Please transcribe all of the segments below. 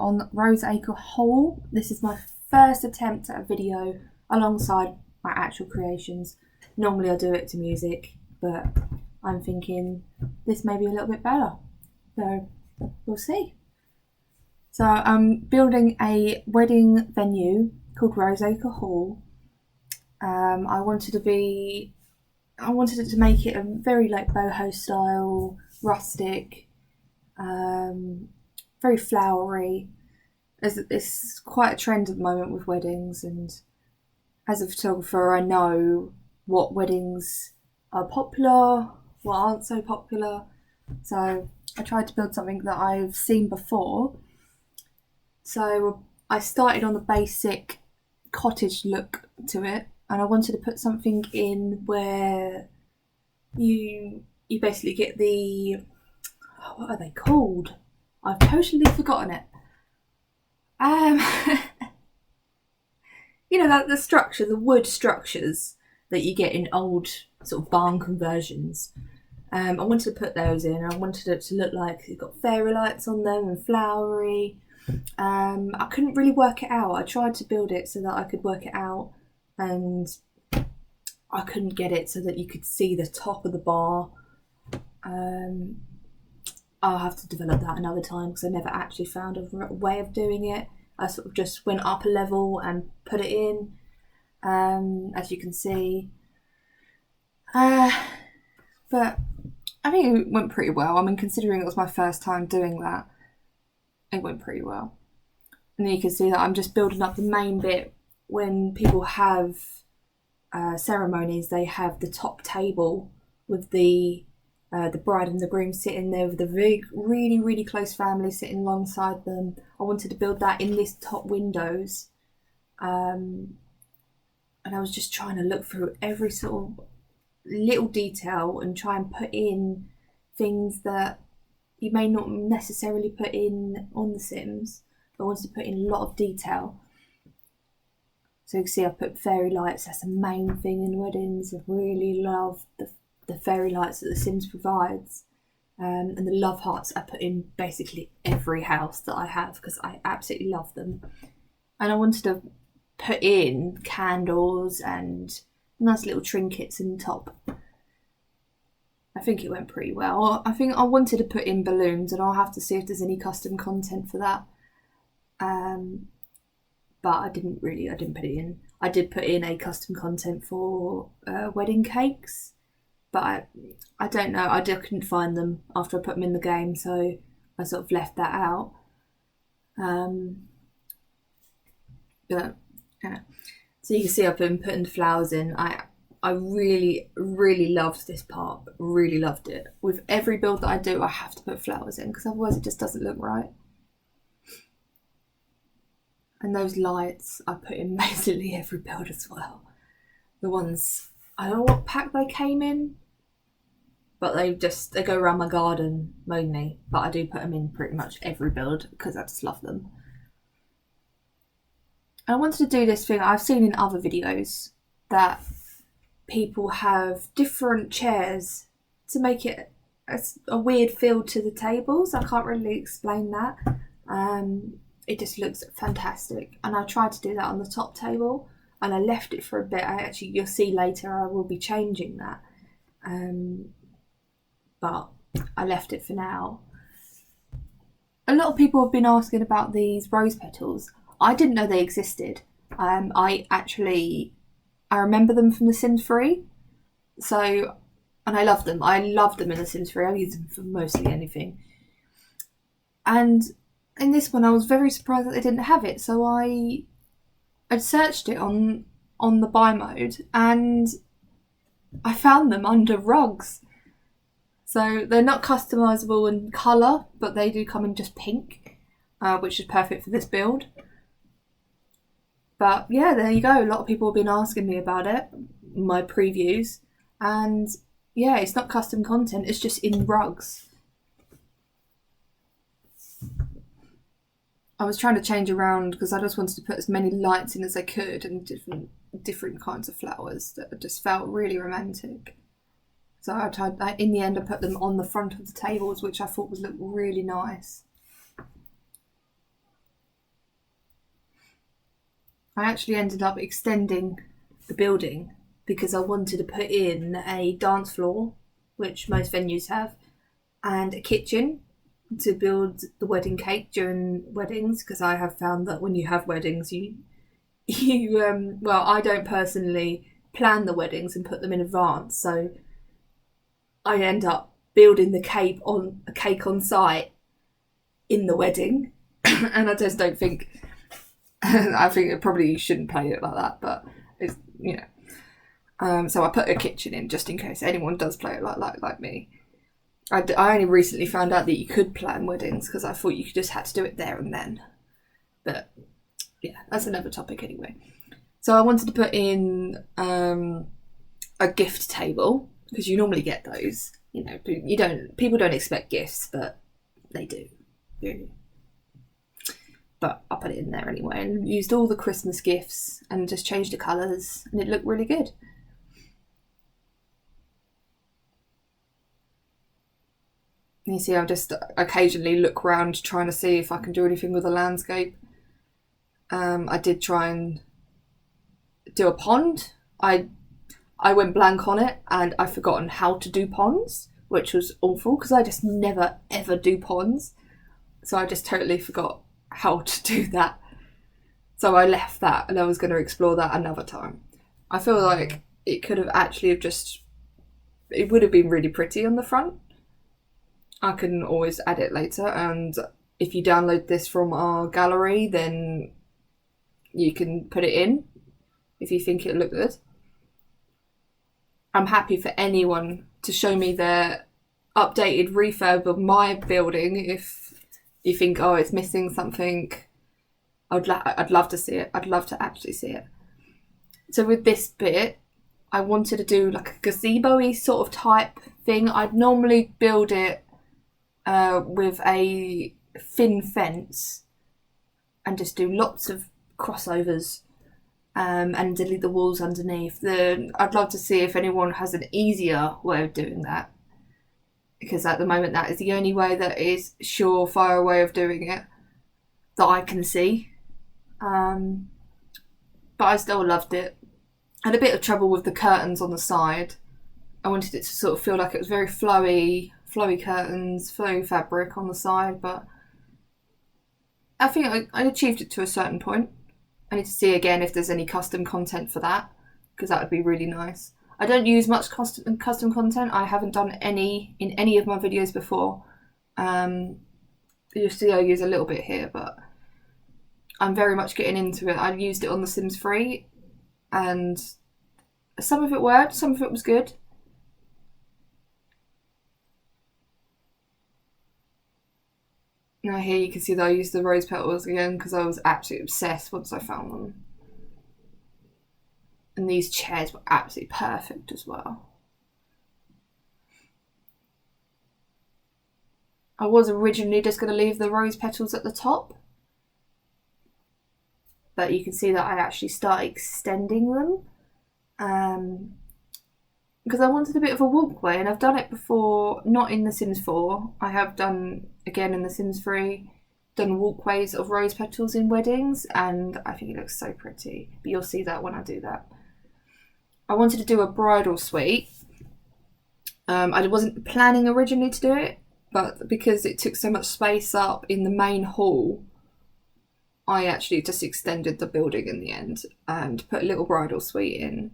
on Roseacre Hall. This is my first attempt at a video alongside my actual creations. Normally I do it to music, but I'm thinking this may be a little bit better. So we'll see. So I'm building a wedding venue called Roseacre Hall. I wanted it to make it a very like boho style, rustic, very flowery. It's quite a trend at the moment with weddings, and as a photographer I know what weddings are popular, what aren't so popular. So I tried to build something that I've seen before. So I started on the basic cottage look to it, and I wanted to put something in where you basically get the, what are they called? I've totally forgotten it. You know, like the structure, the wood structures that you get in old sort of barn conversions. I wanted to put those in. I wanted it to look like it's got fairy lights on them and flowery. I couldn't really work it out. I tried to build it so that I could work it out, and I couldn't get it so that you could see the top of the bar. I'll have to develop that another time because I never actually found a way of doing it. I sort of just went up a level and put it in, as you can see. But I think it went pretty well. I mean, considering it was my first time doing that, it went pretty well. And then you can see that I'm just building up the main bit. When people have ceremonies, they have the top table with the bride and the groom sitting there with the really, really close family sitting alongside them. I wanted to build that in this top windows. And I was just trying to look through every sort of little detail and try and put in things that you may not necessarily put in on The Sims. I wanted to put in a lot of detail. So you can see I've put fairy lights. That's the main thing in weddings. I really love the fairy lights that The Sims provides. And the love hearts I put in basically every house that I have because I absolutely love them. And I wanted to put in candles and nice little trinkets in the top. I think it went pretty well. I think I wanted to put in balloons, and I'll have to see if there's any custom content for that. But I didn't put it in. I did put in a custom content for wedding cakes, but I don't know. I couldn't find them after I put them in the game, so I sort of left that out. But yeah. So you can see I've been putting the flowers in. I really, really loved this part. Really loved it. With every build that I do, I have to put flowers in because otherwise it just doesn't look right. And those lights I put in basically every build as well. The ones, I don't know what pack they came in, but they go around my garden mainly. But I do put them in pretty much every build because I just love them. I wanted to do this thing I've seen in other videos that people have different chairs to make it a weird feel to the tables. I can't really explain that. It just looks fantastic, and I tried to do that on the top table, and I left it for a bit. You'll see later I will be changing that, but I left it for now. A lot of people have been asking about these rose petals. I didn't know they existed. I remember them from The Sims 3. So, and I love them. I love them in The Sims 3. I use them for mostly anything. And in this one, I was very surprised that they didn't have it. So I searched it on the buy mode, and I found them under rugs. So they're not customizable in colour, but they do come in just pink, which is perfect for this build. But yeah, there you go. A lot of people have been asking me about it, my previews. And yeah, it's not custom content, it's just in rugs. I was trying to change around because I just wanted to put as many lights in as I could and different kinds of flowers that just felt really romantic. So in the end I put them on the front of the tables, which I thought would look really nice. I actually ended up extending the building because I wanted to put in a dance floor, which most venues have, and a kitchen to build the wedding cake during weddings, because I have found that when you have weddings, well, I don't personally plan the weddings and put them in advance, so I end up building the cake on site in the wedding, and I just don't think. I think it probably shouldn't play it like that, but it's, you know. So I put a kitchen in just in case anyone does play it like me. I only recently found out that you could plan weddings because I thought you just had to do it there and then. But yeah, that's another topic anyway. So I wanted to put in a gift table, because you normally get those. You know, people don't expect gifts, but they do. Really. But I put it in there anyway and used all the Christmas gifts and just changed the colours, and it looked really good. You see, I just occasionally look around trying to see if I can do anything with the landscape. I did try and do a pond. I went blank on it, and I've forgotten how to do ponds, which was awful because I just never ever do ponds. So I just totally forgot how to do that. So I left that, and I was going to explore that another time. I feel like it could have actually it would have been really pretty on the front. I can always add it later, and if you download this from our gallery, then you can put it in if you think it looked good. I'm happy for anyone to show me their updated refurb of my building if you think, oh, it's missing something. I'd love to see it. I'd love to actually see it. So with this bit, I wanted to do like a gazebo-y sort of type thing. I'd normally build it with a thin fence and just do lots of crossovers and delete the walls underneath. I'd love to see if anyone has an easier way of doing that, because at the moment that is the only way that is surefire way of doing it that I can see. But I still loved it. I had a bit of trouble with the curtains on the side. I wanted it to sort of feel like it was very flowy curtains, flowy fabric on the side, but I think I achieved it to a certain point. I need to see again if there's any custom content for that, because that would be really nice. I don't use much custom content. I haven't done any in any of my videos before. You'll see I use a little bit here, but I'm very much getting into it. I used it on The Sims 3, and some of it worked, some of it was good. Now here you can see that I used the rose petals again because I was absolutely obsessed once I found them. And these chairs were absolutely perfect as well. I was originally just going to leave the rose petals at the top, but you can see that I actually start extending them because I wanted a bit of a walkway, and I've done it before, not in The Sims 4. I have done, again in The Sims 3, done walkways of rose petals in weddings, and I think it looks so pretty, but you'll see that when I do that. I wanted to do a bridal suite. I wasn't planning originally to do it, but because it took so much space up in the main hall, I actually just extended the building in the end and put a little bridal suite in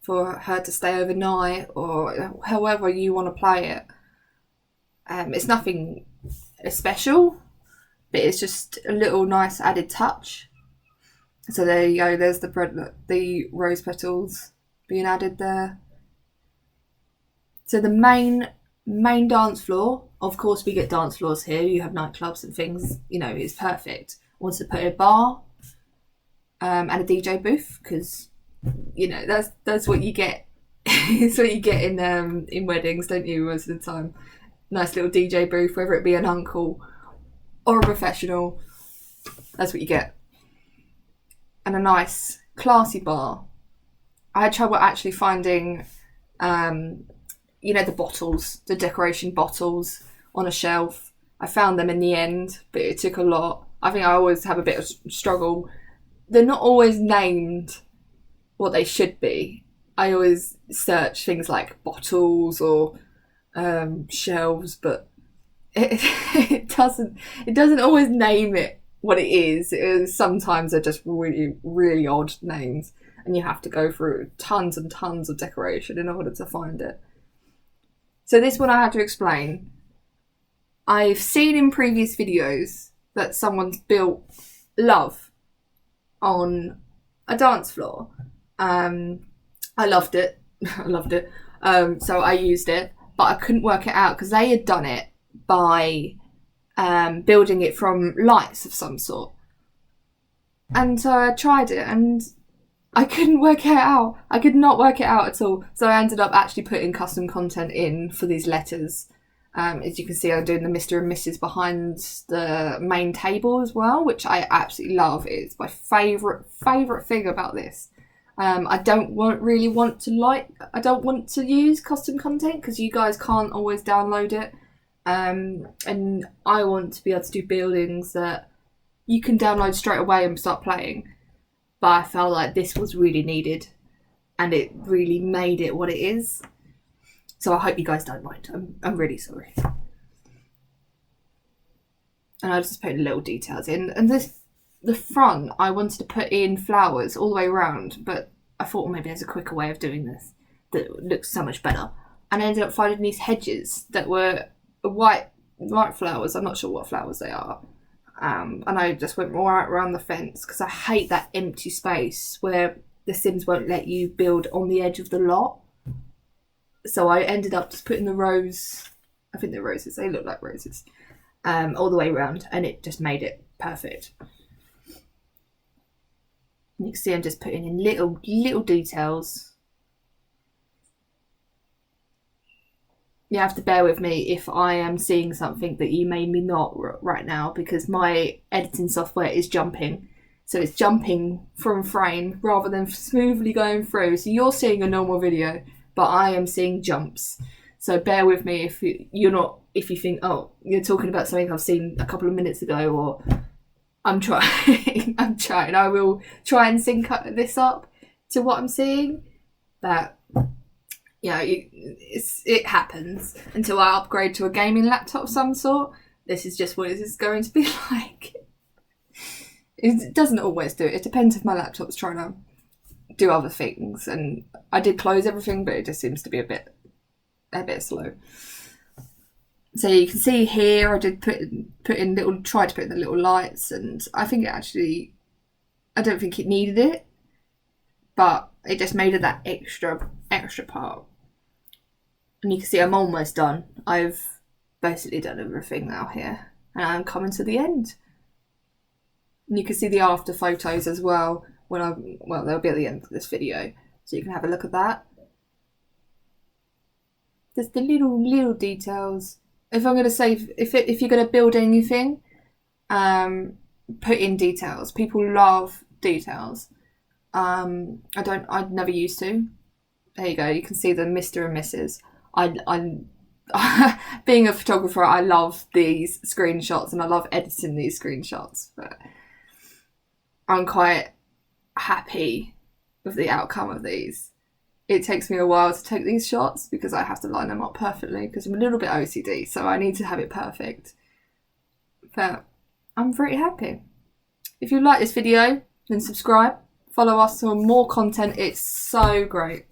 for her to stay overnight, or however you want to play it. It's nothing special, but it's just a little nice added touch. So there you go, there's the rose petals being added there. So the main dance floor, of course we get dance floors here, you have nightclubs and things, you know, it's perfect. I wanted to put a bar and a DJ booth, because you know that's what you get. It's what you get in weddings, don't you, most of the time. Nice little DJ booth, whether it be an uncle or a professional, that's what you get. And a nice classy bar. I had trouble actually finding the bottles, the decoration bottles on a shelf. I found them in the end, but it took a lot. I think I always have a bit of struggle they're not always named what they should be. I always search things like bottles or shelves, but it doesn't always name it what it is. Sometimes they're just really, really odd names, and you have to go through tons and tons of decoration in order to find it. So this one I have to explain. I've seen in previous videos that someone's built love on a dance floor. I loved it. I loved it. So I used it, but I couldn't work it out because they had done it by building it from lights of some sort. And so I tried it and I couldn't work it out. I could not work it out at all. So I ended up actually putting custom content in for these letters. As you can see, I'm doing the Mr. and Mrs. behind the main table as well, which I absolutely love. It's my favourite thing about this. I don't really want to use custom content because you guys can't always download it. And I want to be able to do buildings that you can download straight away and start playing. But I felt like this was really needed and it really made it what it is. So I hope you guys don't mind. I'm really sorry. And I just put little details in. And the front, I wanted to put in flowers all the way around, but I thought, well, maybe there's a quicker way of doing this that looks so much better. And I ended up finding these hedges that were white flowers. I'm not sure what flowers they are. And I just went right around the fence because I hate that empty space where the Sims won't let you build on the edge of the lot. So I ended up just putting the rose, I think they're roses, they look like roses, all the way around, and it just made it perfect. You can see I'm just putting in little details. You have to bear with me if I am seeing something that you may be not right now, because my editing software is jumping. So it's jumping from frame rather than smoothly going through. So you're seeing a normal video, but I am seeing jumps. So bear with me if you think, oh, you're talking about something I've seen a couple of minutes ago, or I'm trying. I will try and sync this up to what I'm seeing, but it happens until I upgrade to a gaming laptop of some sort. This is just what it is going to be like. It doesn't always do it. It depends if my laptop's trying to do other things, and I did close everything, but it just seems to be a bit slow. So you can see here I did try to put in the little lights, and I think I don't think it needed it, but it just made it that extra part. And you can see I'm almost done. I've basically done everything now here, and I'm coming to the end. And you can see the after photos as well they'll be at the end of this video, so you can have a look at that. There's the little details. If I'm going to say, if you're going to build anything, put in details. People love details. I'd never used to. There you go. You can see the Mr. and Mrs. I'm being a photographer, I love these screenshots and I love editing these screenshots, but I'm quite happy with the outcome of these. It takes me a while to take these shots because I have to line them up perfectly because I'm a little bit OCD, so I need to have it perfect. But I'm very happy. If you like this video, then subscribe, follow us for more content. It's so great.